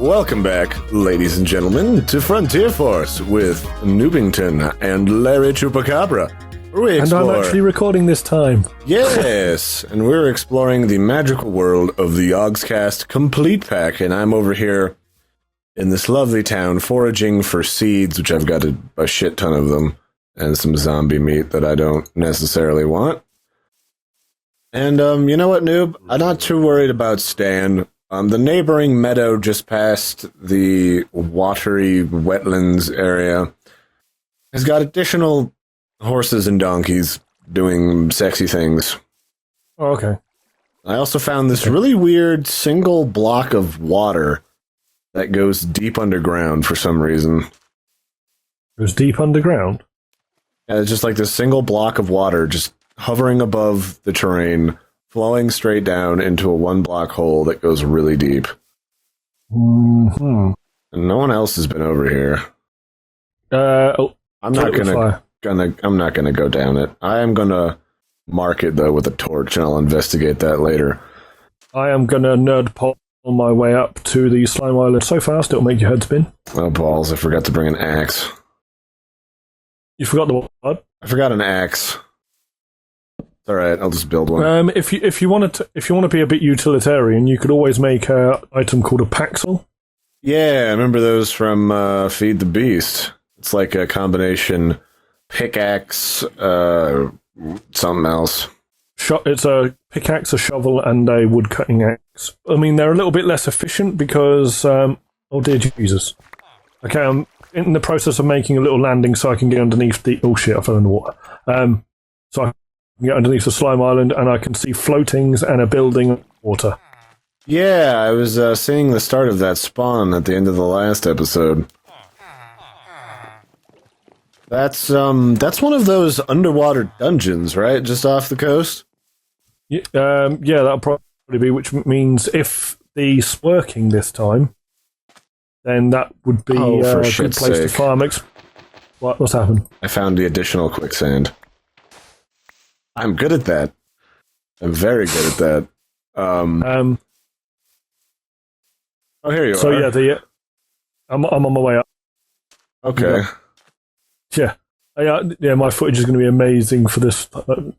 Welcome back, ladies and gentlemen, to Frontier Force with Noobington and Larry Chupacabra. And I'm actually recording this time. Yes, and we're exploring the magical world of the Yogscast Complete pack, and I'm over here in this lovely town foraging for seeds, which I've got a shit ton of them, and some zombie meat that I don't necessarily want. And, you know what, Noob? I'm not too worried about Stan. The neighboring meadow just past the watery wetlands area has got additional horses and donkeys doing sexy things. Oh, okay. I also found this really weird single block of water that goes deep underground for some reason. It was deep underground? Yeah, it's just like this single block of water just hovering above the terrain, flowing straight down into a one-block hole that goes really deep. Mm-hmm. And no one else has been over here. I'm not gonna go down it. I am gonna mark it though with a torch, and I'll investigate that later. I am gonna nerd pole on my way up to the slime island so fast it'll make your head spin. Oh balls! I forgot to bring an axe. You forgot the what? I forgot an axe. It's all right. I'll just build one. If you want to be a bit utilitarian, you could always make an item called a paxel. Yeah, I remember those from Feed the Beast. It's like a combination pickaxe, something else. It's a pickaxe, a shovel, and a wood cutting axe. I mean, they're a little bit less efficient because, oh dear Jesus. Okay, I'm in the process of making a little landing so I can get underneath the... Oh shit, I fell in the water. So I can get underneath the slime island and I can see floatings and a building of water. Yeah, I was seeing the start of that spawn at the end of the last episode. That's one of those underwater dungeons, right? Just off the coast? Yeah, that'll probably be, which means if the working this time, then that would be a good place to farm. What's happened? I found the additional quicksand. I'm good at that. I'm very good at that. Oh, here you are. So yeah, I'm on my way up. Okay. Yeah. Yeah, my footage is going to be amazing for this. Dun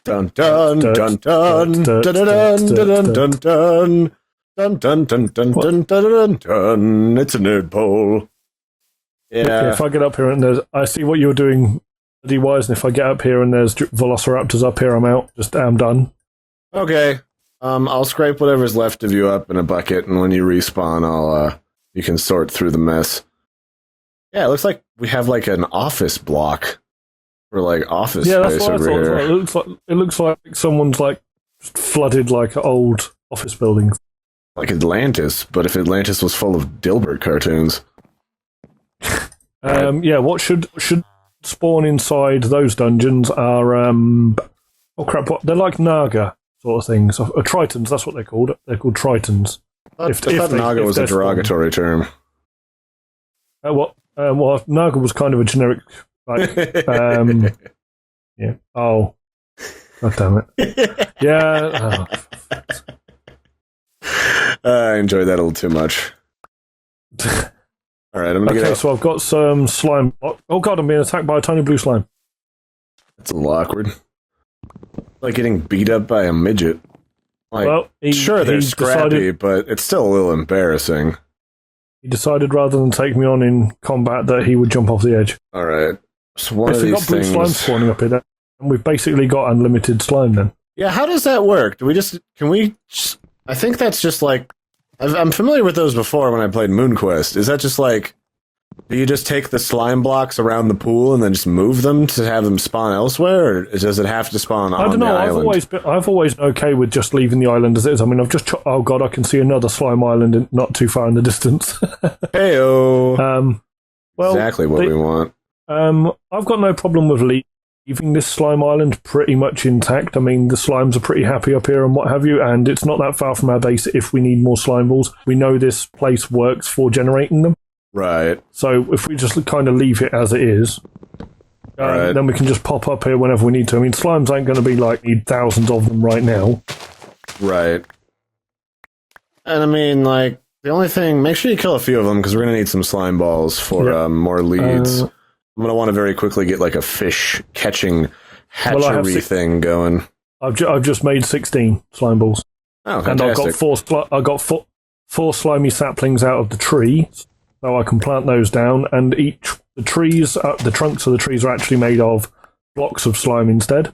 dun dun dun dun dun dun dun dun dun. Dun dun dun dun dun dun dun. It's a nerd pole. Yeah. If I get up here and I see what you're doing, wise, and if I get up here and there's velociraptors up here, I'm out. I'm done. Okay. I'll scrape whatever's left of you up in a bucket, and when you respawn, you can sort through the mess. Yeah, it looks like we have like an office block for like office space over here. It looks like someone's like flooded like old office buildings. Like Atlantis, but if Atlantis was full of Dilbert cartoons. Yeah, what should spawn inside those dungeons are oh crap, they're like Naga sort of things. Tritons, that's what they're called. They're called Tritons. I thought Naga was a derogatory term. Well, Naga was kind of a generic, like, yeah. Oh, god damn it. Yeah. I enjoyed that a little too much. Alright, I'm gonna get out. So I've got some slime. Oh god, I'm being attacked by a tiny blue slime. That's a little awkward. Like getting beat up by a midget. Like, well, sure, they're scrappy, but it's still a little embarrassing. He decided rather than take me on in combat that he would jump off the edge. Alright. So one of these got blue slime spawning up here, and we've basically got unlimited slime then. Yeah, how does that work? I think that's just like... I'm familiar with those before when I played MoonQuest. Is that just like... Do you just take the slime blocks around the pool and then just move them to have them spawn elsewhere, or does it have to spawn on the island? I've always been okay with just leaving the island as it is. I mean, I've just... oh god, I can see another slime island not too far in the distance. Heyo! Well, exactly what we want. I've got no problem with leaving this slime island pretty much intact. I mean, the slimes are pretty happy up here and what have you, and it's not that far from our base if we need more slime balls. We know this place works for generating them. Right. So if we just kind of leave it as it is, then we can just pop up here whenever we need to. I mean, slimes ain't going to be like, need thousands of them right now. Right. And I mean, like, The only thing, make sure you kill a few of them because we're going to need some slime balls for more leads. I'm going to want to very quickly get like a fish catching hatchery thing going. I've just made 16 slime balls. Oh, fantastic. And I got four slimy saplings out of the tree, so I can plant those down. And the trunks of the trees are actually made of blocks of slime instead.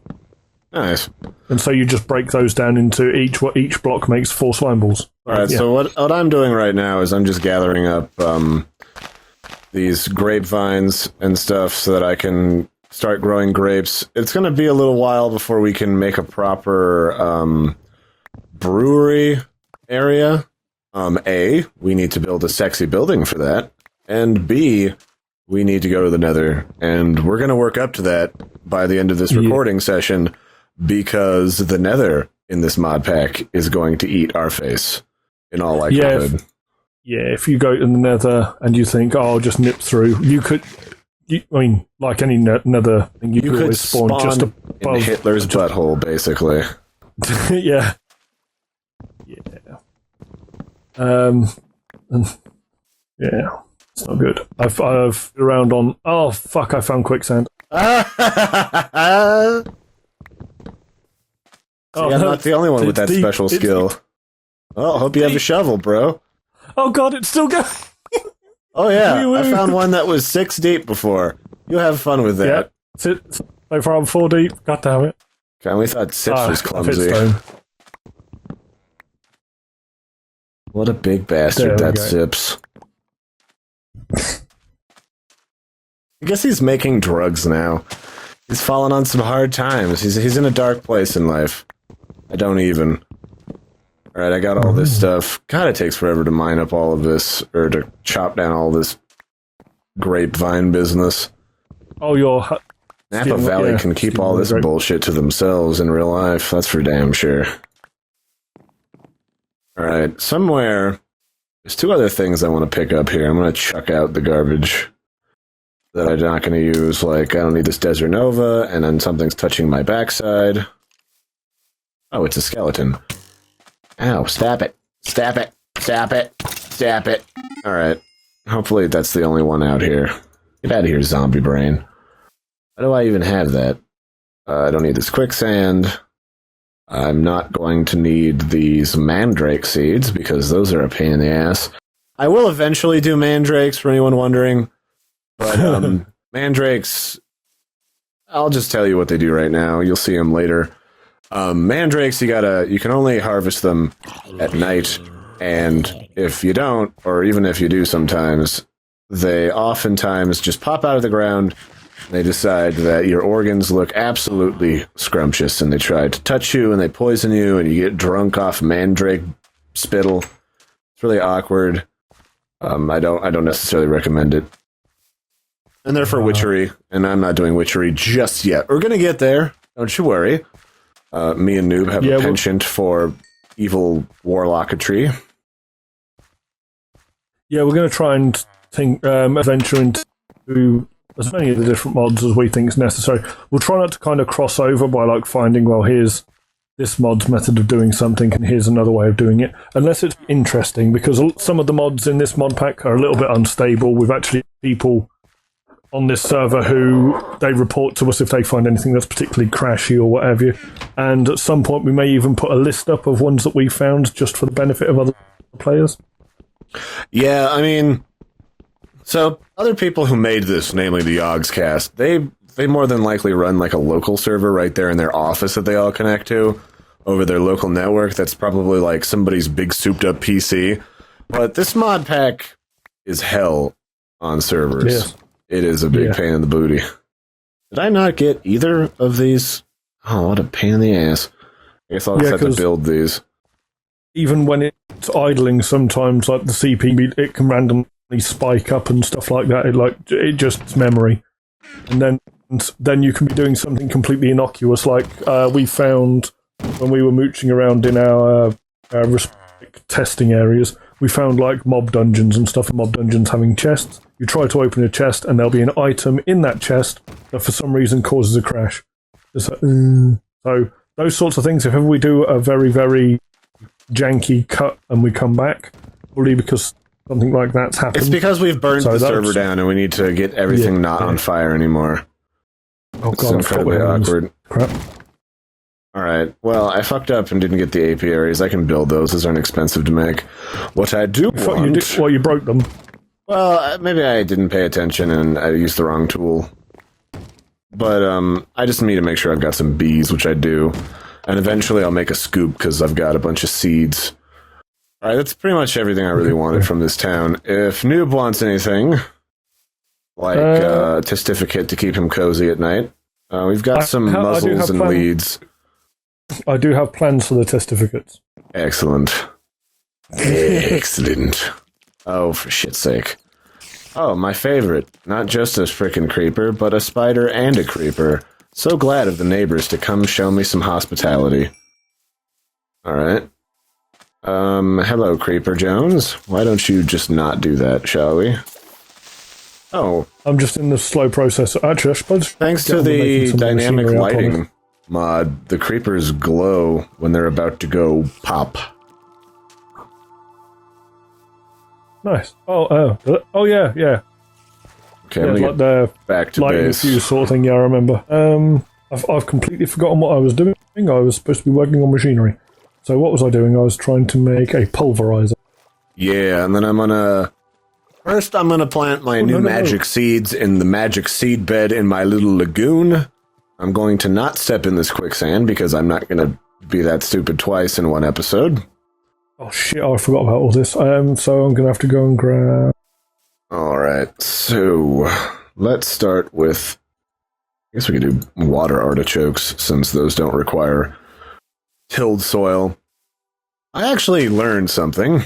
Nice. And so you just break those down into each block makes 4 slime balls. All right, so what I'm doing right now is I'm just gathering up these grapevines and stuff so that I can start growing grapes. It's going to be a little while before we can make a proper brewery area. A, we need to build a sexy building for that. And B, we need to go to the Nether. And we're going to work up to that by the end of this recording session because the Nether in this mod pack is going to eat our face in all likelihood. If you go to the Nether and you think, I'll just nip through, you could... like any Nether thing, you could always spawn just above in Hitler's butthole, basically. Yeah. Yeah, it's not good. I've around on. Oh fuck! I found quicksand. I'm not the only one with that special skill. Oh, hope you have a shovel, bro. Oh god, it's still going. Oh yeah, I found one that was 6 deep before. You have fun with that. Yeah, so far I'm 4 deep. God damn it. Okay, we thought Sips was clumsy. What a big bastard that Sips. I guess he's making drugs now. He's fallen on some hard times. He's in a dark place in life. I don't even. Alright, I got all this stuff. God, it takes forever to mine up all of this, or to chop down all this grapevine business. Oh, your... Napa Valley can keep all this bullshit to themselves in real life. That's for damn sure. Alright, somewhere... There's 2 other things I want to pick up here. I'm going to chuck out the garbage that I'm not going to use. Like, I don't need this Desert Nova, and then something's touching my backside. Oh, it's a skeleton. Ow, stab it. Stab it. Stab it. Stab it. Alright. Hopefully that's the only one out here. Get out of here, zombie brain. Why do I even have that? I don't need this quicksand. I'm not going to need these mandrake seeds, because those are a pain in the ass. I will eventually do mandrakes, for anyone wondering. But mandrakes... I'll just tell you what they do right now. You'll see them later. Mandrakes, you can only harvest them at night, and if you don't, or even if you do sometimes, they oftentimes just pop out of the ground. They decide that your organs look absolutely scrumptious, and they try to touch you, and they poison you, and you get drunk off mandrake spittle. It's really awkward. I don't necessarily recommend it. And they're for witchery, and I'm not doing witchery just yet. We're gonna get there. Don't you worry. Me and Noob have a penchant for evil warlocketry. Yeah, we're going to try and venture into as many of the different mods as we think is necessary. We'll try not to kind of cross over by like finding, well, here's this mod's method of doing something and here's another way of doing it, unless it's interesting, because some of the mods in this mod pack are a little bit unstable. We've actually people on this server who they report to us if they find anything that's particularly crashy or whatever. And at some point we may even put a list up of ones that we found just for the benefit of other players. Yeah, I mean, so other people who made this, namely the Yogscast, they more than likely run like a local server right there in their office that they all connect to over their local network. That's probably like somebody's big souped up PC. But this mod pack is hell on servers. Yes. It is a big pain in the booty. Did I not get either of these? Oh, what a pain in the ass. I guess I'll just have to build these. Even when it's idling, sometimes like the CPU, it can randomly spike up and stuff like that. It just memory. And then you can be doing something completely innocuous, like we found when we were mooching around in our testing areas. We found like mob dungeons and stuff, and mob dungeons having chests. You try to open a chest, and there'll be an item in that chest that for some reason causes a crash. So those sorts of things, if ever we do a very, very janky cut and we come back, probably because something like that's happened. It's because we've burned the server down and we need to get everything not on fire anymore. Oh It's god, incredibly awkward. Crap. Alright, well, I fucked up and didn't get the apiaries. I can build those. Those aren't expensive to make. What I do want... you broke them. Well, maybe I didn't pay attention and I used the wrong tool. But I just need to make sure I've got some bees, which I do. And eventually I'll make a scoop because I've got a bunch of seeds. Alright, that's pretty much everything I really wanted from this town. If Noob wants anything, like a testificate to keep him cozy at night, we've got some muzzles and leads. I do have plans for the testificates. Excellent. Excellent. Oh, for shit's sake. Oh, my favorite. Not just a frickin' creeper, but a spider and a creeper. So glad of the neighbors to come show me some hospitality. Alright. Hello, Creeper Jones. Why don't you just not do that, shall we? Oh. I'm just in the slow process. Actually, I suppose... Thanks to the dynamic lighting mod, the creepers glow when they're about to go pop. Nice. Oh, yeah. Okay, yeah, I'm like the back to lighting base. fuse sort of thing, yeah, I remember. I've completely forgotten what I was doing. I was supposed to be working on machinery. So what was I doing? I was trying to make a pulverizer. Yeah, and then First, I'm gonna plant my new magic seeds in the magic seed bed in my little lagoon. I'm going to not step in this quicksand because I'm not gonna be that stupid twice in one episode. Oh shit, I forgot about all this. So I'm gonna have to go and grab... Alright, so let's start with... I guess we could do water artichokes, since those don't require tilled soil. I actually learned something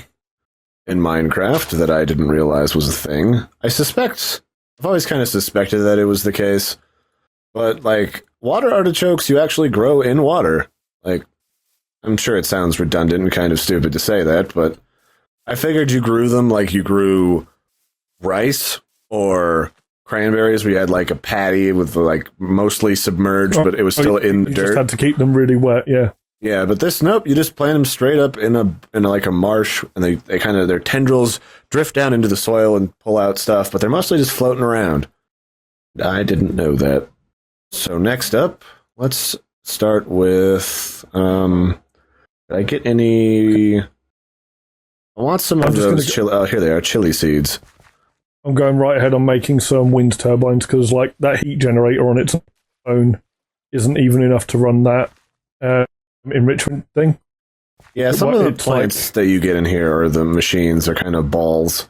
in Minecraft that I didn't realize was a thing. I've always kind of suspected that it was the case, but, like, water artichokes you actually grow in water. Like, I'm sure it sounds redundant and kind of stupid to say that, but I figured you grew them like you grew rice or cranberries, where you had, like, a patty with, like, mostly submerged, but it was still in the dirt. You just had to keep them really wet, yeah. Yeah, but this, nope, you just plant them straight up in a marsh, and they kind of, their tendrils drift down into the soil and pull out stuff, but they're mostly just floating around. I didn't know that. So next up, let's start with, did I get any... I want some of those chili... Oh, here they are, chili seeds. I'm going right ahead on making some wind turbines, because, like, that heat generator on its own isn't even enough to run that enrichment thing. Yeah, some of the plants that you get in here, or the machines, are kind of balls.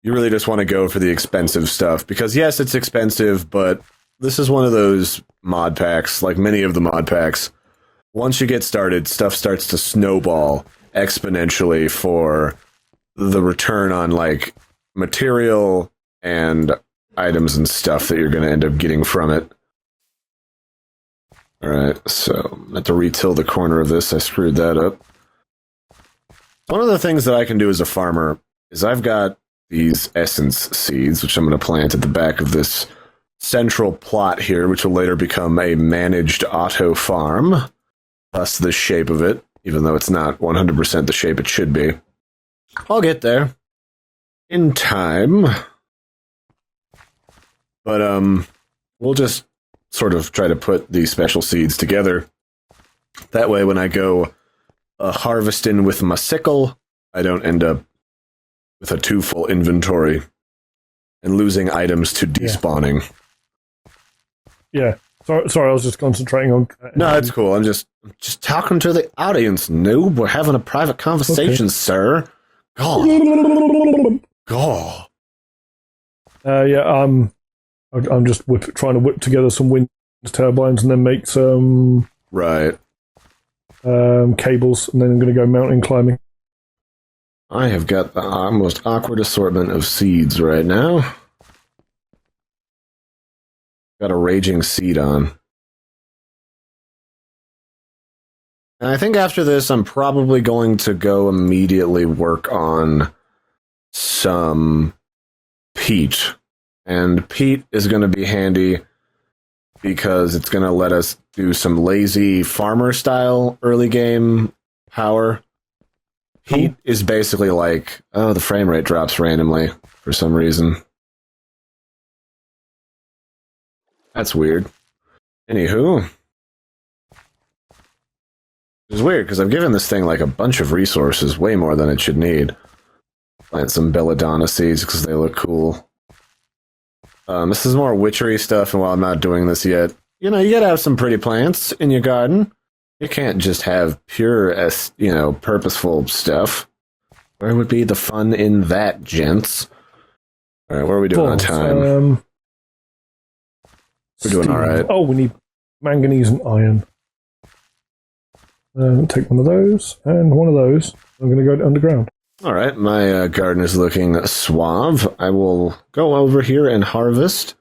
You really just want to go for the expensive stuff, because yes, it's expensive, but this is one of those mod packs, like many of the mod packs. Once you get started, stuff starts to snowball exponentially for the return on, like, material and items and stuff that you're going to end up getting from it. Alright, so I have to retill the corner of this. I screwed that up. One of the things that I can do as a farmer is I've got these essence seeds, which I'm going to plant at the back of this central plot here, which will later become a managed auto farm. Thus the shape of it, even though it's not 100% the shape it should be. I'll get there. In time. But, we'll just sort of try to put these special seeds together. That way, when I go harvesting with my sickle, I don't end up with a too full inventory and losing items to despawning. Yeah. Sorry, I was just concentrating on... No, it's cool. I'm just talking to the audience, Noob. We're having a private conversation, okay, sir. God. God. Yeah, I'm just trying to whip together some wind turbines and then make some cables, and then I'm going to go mountain climbing. I have got the most awkward assortment of seeds right now. Got a raging seed on. And I think after this, I'm probably going to go immediately work on some peat. And peat is going to be handy because it's going to let us do some lazy farmer-style early game power. Heat is basically like, oh, the frame rate drops randomly for some reason. That's weird. Anywho. It's weird, because I've given this thing like a bunch of resources, way more than it should need. Plant some belladonna seeds, because they look cool. This is more witchery stuff, and while I'm not doing this yet, you gotta have some pretty plants in your garden. You can't just have pure, purposeful stuff. Where would be the fun in that, gents? Alright, what are we doing on time? We're doing alright. Oh, we need manganese and iron. Take one of those, and one of those. I'm going to go underground. Alright, my garden is looking suave. I will go over here and harvest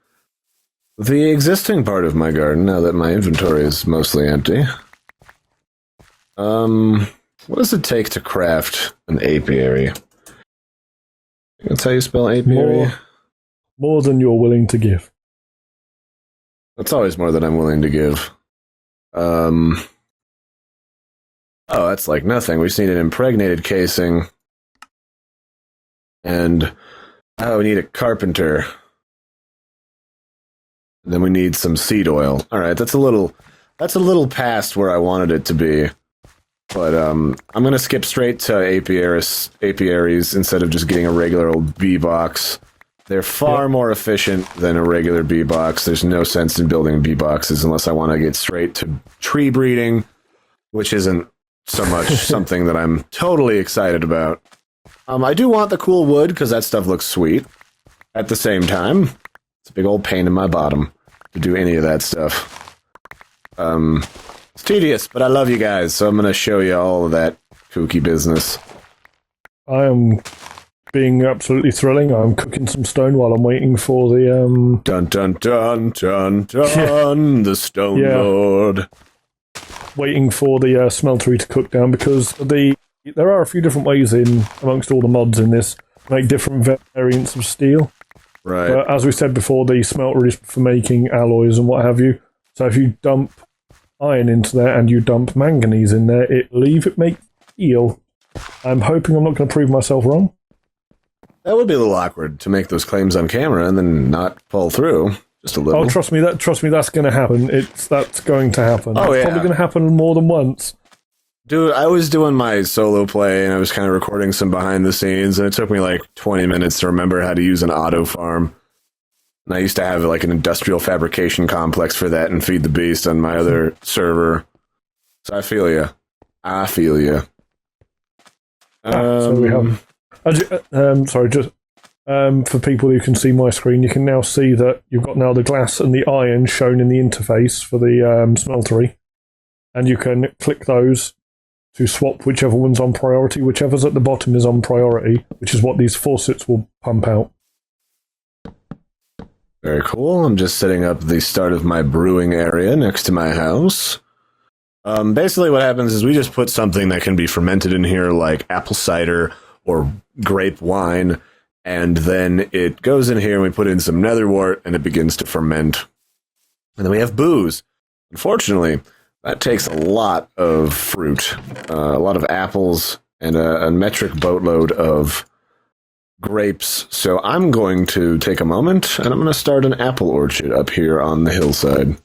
the existing part of my garden, now that my inventory is mostly empty. What does it take to craft an apiary? That's how you spell apiary? More than you're willing to give. That's always more than I'm willing to give. Oh, that's like nothing. We just need an impregnated casing. And, we need a carpenter. Then we need some seed oil. Alright, that's a little past where I wanted it to be. But, I'm gonna skip straight to apiaries instead of just getting a regular old bee box. They're far more efficient than a regular bee box. There's no sense in building bee boxes unless I want to get straight to tree breeding, which isn't so much something that I'm totally excited about. I do want the cool wood, because that stuff looks sweet. At the same time, it's a big old pain in my bottom to do any of that stuff. It's tedious, but I love you guys, so I'm going to show you all of that kooky business. I am being absolutely thrilling. I'm cooking some stone while I'm waiting for the... Dun dun dun dun dun, the Stone Lord. Waiting for the smeltery to cook down, because there are a few different ways in, amongst all the mods in this, to make different variants of steel. Right. But as we said before, the smelter is for making alloys and what have you. So if you dump iron into there and you dump manganese in there, it makes steel. I'm hoping I'm not going to prove myself wrong. That would be a little awkward to make those claims on camera and then not pull through. Just a little. Oh, trust me, that's going to happen. That's going to happen. Oh, it's probably going to happen more than once. Dude, I was doing my solo play, and I was kind of recording some behind the scenes, and it took me like 20 minutes to remember how to use an auto farm. And I used to have like an industrial fabrication complex for that and feed the beast on my other server. So I feel you. So we have... for people who can see my screen, you can now see that you've got now the glass and the iron shown in the interface for the smeltery. And you can click those to swap whichever one's on priority. Whichever's at the bottom is on priority, which is what these faucets will pump out. Very cool. I'm just setting up the start of my brewing area next to my house. Basically what happens is we just put something that can be fermented in here, like apple cider or grape wine, and then it goes in here and we put in some netherwort and it begins to ferment. And then we have booze. Unfortunately, that takes a lot of fruit, a lot of apples, and a metric boatload of grapes. So I'm going to take a moment and I'm going to start an apple orchard up here on the hillside.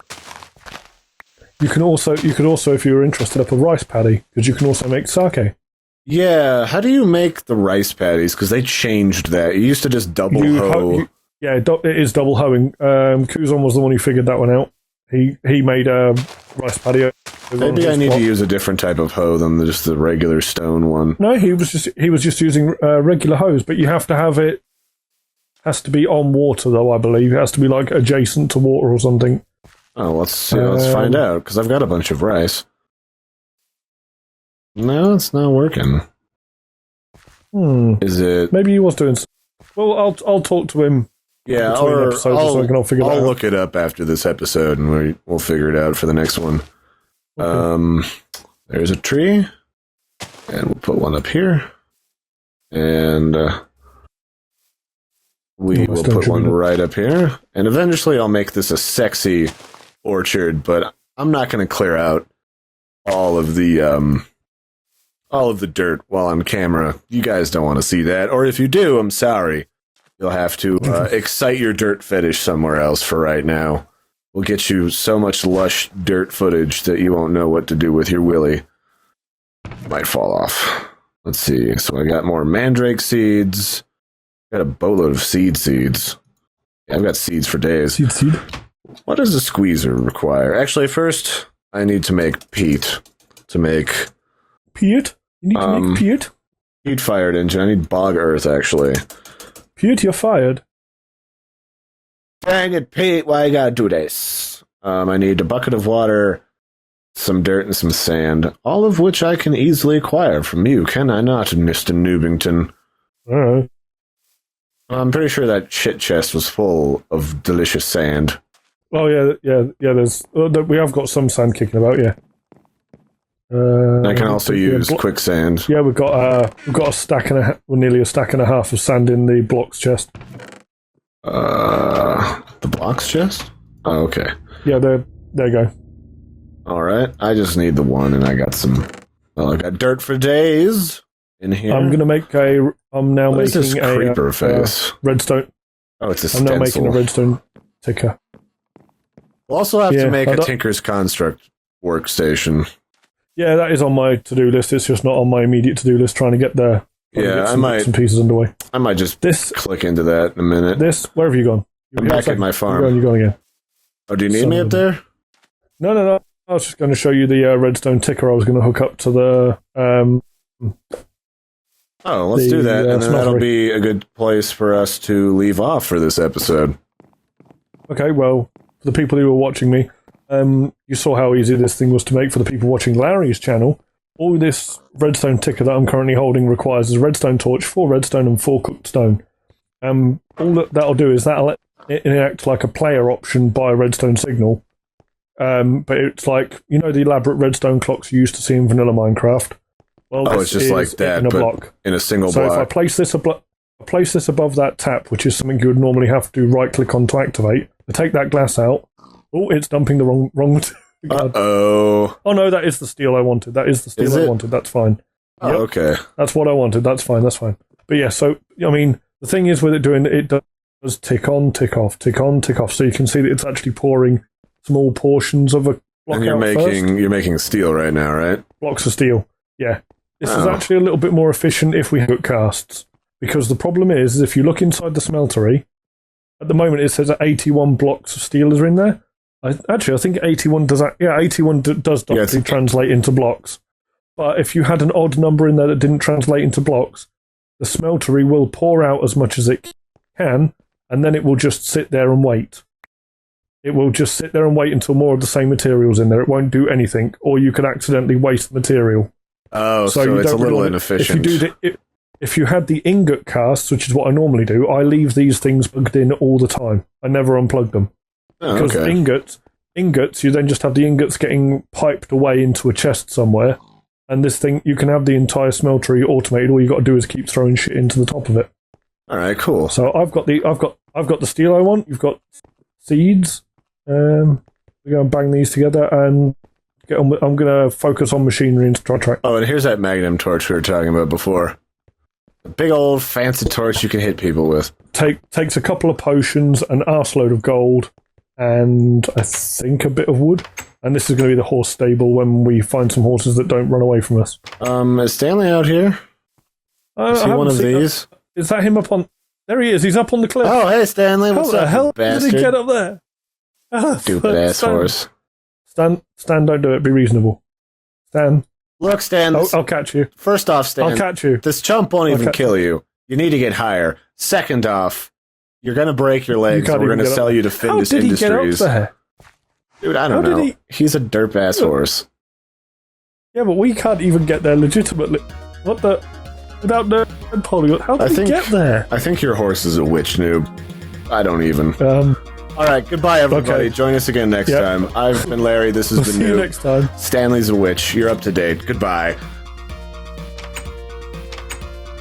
You could also, if you were interested, up a rice paddy, because you can also make sake. Yeah, how do you make the rice paddies? Because they changed that. You used to just double hoe. It is double hoeing. Kuzon was the one who figured that one out. He made a rice paddy. Maybe I need to use a different type of hoe than just the regular stone one. No, he was just using regular hose, but you have to have it. Has to be on water, though. I believe it has to be like adjacent to water or something. Oh, let's see. Let's find out, because I've got a bunch of rice. No, it's not working. Is it? Maybe he was doing. Well, I'll talk to him. Yeah, or I'll look it up after this episode, and we'll figure it out for the next one. Okay. There's a tree, and we'll put one up here, and we will put one right up here, and eventually I'll make this a sexy orchard, but I'm not going to clear out all of the all of the dirt while on camera. You guys don't want to see that. Or if you do, I'm sorry. You'll have to excite your dirt fetish somewhere else for right now. We'll get you so much lush dirt footage that you won't know what to do with your willy. Might fall off. Let's see. So I got more mandrake seeds. Got a boatload of seeds. Yeah, I've got seeds for days. Seed. What does a squeezer require? Actually, first, I need to make peat. Peat? You need to make peat? Peat-fired engine. I need bog earth, actually. Peat, you're fired. Dang it, Pete, why you gotta do this? I need a bucket of water, some dirt, and some sand, all of which I can easily acquire from you, can I not, Mr. Noobington? Alright. I'm pretty sure that shit chest was full of delicious sand. Oh, yeah, we have got some sand kicking about, yeah. I can also use quicksand. Yeah, we've got a stack nearly a stack and a half of sand in the blocks chest. The blocks chest? Oh, okay. Yeah, there you go. Alright, I just need the one, and I got some... Well, I got dirt for days in here. I'm making a creeper face? Redstone. Oh, it's a stencil. I'm now making a redstone ticker. We'll also have to make a Tinker's Construct workstation. Yeah, that is on my to-do list. It's just not on my immediate to-do list, trying to get there. Yeah, I might... Some pieces underway. I might just click into that in a minute. Where have you gone? I'm back at my farm. You're gone again. Oh, do you need me up there? No. I was just going to show you the redstone ticker I was going to hook up to the... let's do that, and then that'll be a good place for us to leave off for this episode. Okay, well, for the people who were watching me, you saw how easy this thing was to make. For the people watching Larry's channel, all this redstone ticker that I'm currently holding requires a redstone torch, 4 redstone, and 4 cooked stone. All that'll do is that'll let it enact like a player option by a redstone signal. But it's like, you know, the elaborate redstone clocks you used to see in vanilla Minecraft. Well, it's just like that, in a but block. In a single block. So if I place this above that tap, which is something you would normally have to right-click on to activate, I take that glass out. Oh, it's dumping the wrong. Uh-oh. Oh no, that is the steel I wanted. That's fine. Oh, yep. Okay. That's what I wanted. That's fine. But yeah, so I mean, the thing is with it doing it does tick on, tick off, tick on, tick off. So you can see that it's actually pouring small portions of a block and you're making steel right now, right? Blocks of steel. Yeah. This is actually a little bit more efficient if we have casts, because the problem is if you look inside the smeltery, at the moment it says that 81 blocks of steel are in there. I think 81 does that. Yeah, 81 does translate into blocks. But if you had an odd number in there that didn't translate into blocks, the smeltery will pour out as much as it can, and then it will just sit there and wait. It will just sit there and wait until more of the same material's in there. It won't do anything, or you could accidentally waste the material. Oh, so it's a little inefficient. If you had the ingot casts, which is what I normally do, I leave these things plugged in all the time. I never unplug them. Because ingots, you then just have the ingots getting piped away into a chest somewhere, and this thing, you can have the entire smeltery automated. All you got to do is keep throwing shit into the top of it. All right, cool. So I've got the steel I want. You've got seeds. We're going to bang these together and get on. I'm going to focus on machinery and track. Oh, and here's that magnum torch we were talking about before. A big old fancy torch you can hit people with. Takes a couple of potions, an arseload of gold, and I think a bit of wood. And this is going to be the horse stable when we find some horses that don't run away from us. Is Stanley out here? Is he one of these? Is that him up on... There he is, he's up on the cliff. Oh, hey, Stanley, what's up, How the hell bastard? did he get up there? Stupid ass horse. Stan, don't do it, be reasonable. Stan. Look, Stan. I'll catch you. First off, Stan. I'll catch you. This chump won't even kill you. You need to get higher. Second off, you're going to break your legs, and we're going to sell you to Findus Industries. How did he get up there? Dude, I don't know. He's a derp-ass horse. Yeah, but we can't even get there legitimately. What the... Without the polygon, how did he get there? I think your horse is a witch, Noob. I don't even. All right, goodbye, everybody. Okay. Join us again next time. I've been Larry. This has been Noob. See you next time. Stanley's a witch. You're up to date. Goodbye.